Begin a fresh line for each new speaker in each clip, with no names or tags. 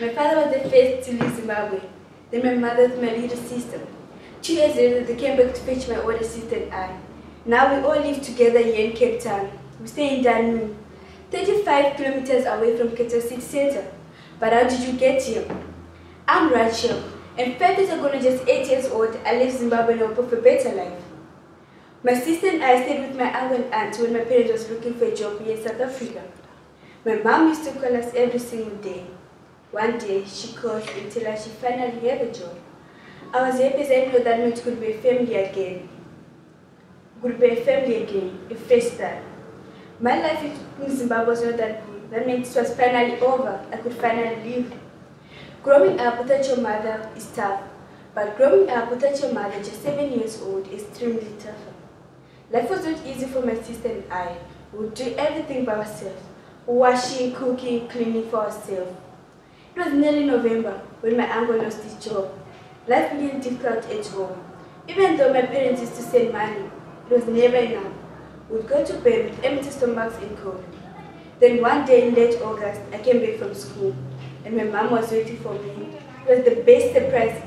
My father was the first to leave Zimbabwe, then my mother, my little sister. 2 years later, they came back to fetch my older sister and I. Now we all live together here in Cape Town. We stay in Danu, 35 kilometers away from Cape Town city center. But how did you get here? I'm Rachel, and 5 years ago, just 8 years old, I left Zimbabwe in hope of a better life. My sister and I stayed with my uncle and aunt when my parents was looking for a job here in South Africa. My mom used to call us every single day. One day, she called and told us she finally had a job. I was happy as I knew that meant it could be a family again. A fresh start. My life in Zimbabwe was not that good. That meant it was finally over. I could finally live. Growing up without your mother is tough, but growing up without your mother, just 7 years old, is extremely tougher. Life was not easy for my sister and I. We would do everything by ourselves. Washing, cooking, cleaning for ourselves. It was nearly November when my uncle lost his job. Life became difficult at home. Even though my parents used to send money, it was never enough. We would go to bed with empty stomachs and cold. Then one day in late August, I came back from school and my mom was waiting for me. It was the best surprise.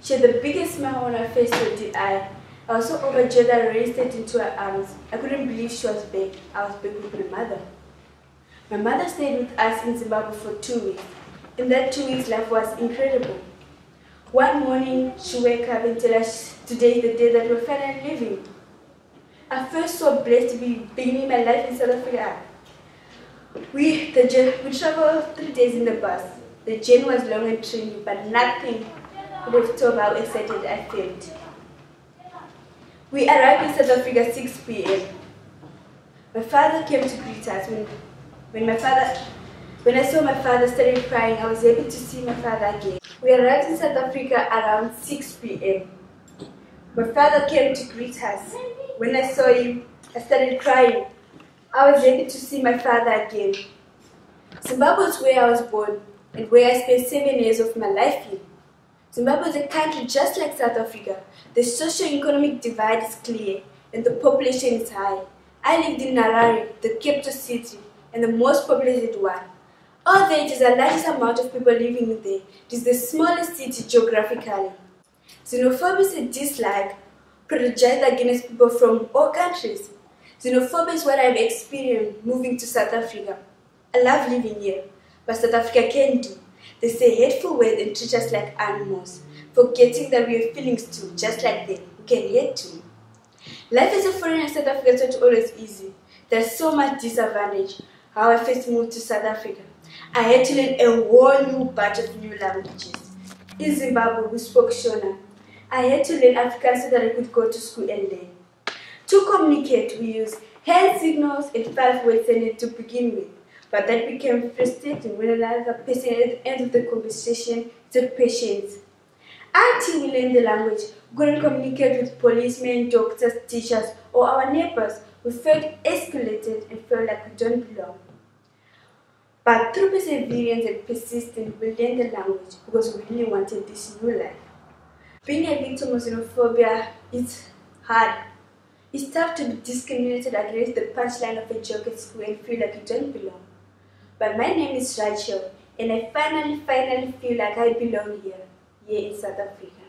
She had the biggest smile on her face, so did I. I was so overjoyed that I ran straight into her arms. I couldn't believe she was back. I was back with my mother. My mother stayed with us in Zimbabwe for 2 weeks. In that 2 weeks, life was incredible. One morning, she woke up and told us today is the day that we're finally leaving. I felt so blessed to be beginning my life in South Africa. We traveled 3 days in the bus. The journey was long and trying, but nothing could have told how excited I felt. We arrived in South Africa at 6 p.m. My father came to greet us. When I saw my father started crying, I was able to see my father again. We arrived in South Africa around 6 p.m. My father came to greet us. When I saw him, I started crying. I was able to see my father again. Zimbabwe is where I was born and where I spent 7 years of my life in. Zimbabwe is a country just like South Africa. The socio-economic divide is clear and the population is high. I lived in Harare, the capital city, and the most populated one. Although it is the largest amount of people living there, it is the smallest city geographically. Xenophobia is a dislike prejudiced against people from all countries. Xenophobia is what I've experienced moving to South Africa. I love living here, but South Africa can do. They say hateful words and treat us like animals, forgetting that we have feelings too, just like them. We can hate too. Life as a foreigner in South Africa is not always easy. There's so much disadvantage. How I first moved to South Africa, I had to learn a whole new batch of new languages. In Zimbabwe, we spoke Shona. I had to learn Afrikaans so that I could go to school and learn. To communicate, we use hand signals and 5 words to begin with. But that became frustrating when another person at the end of the conversation took patience. Until we learned the language, we couldn't communicate with policemen, doctors, teachers, or our neighbors. We felt isolated and felt like we don't belong. But through perseverance and persistence, we learned the language because we really wanted this new life. Being a victim of xenophobia is hard. It's tough to be discriminated against the punchline of a joke at school and feel like you don't belong. But my name is Rachel, and I finally feel like I belong here in South Africa.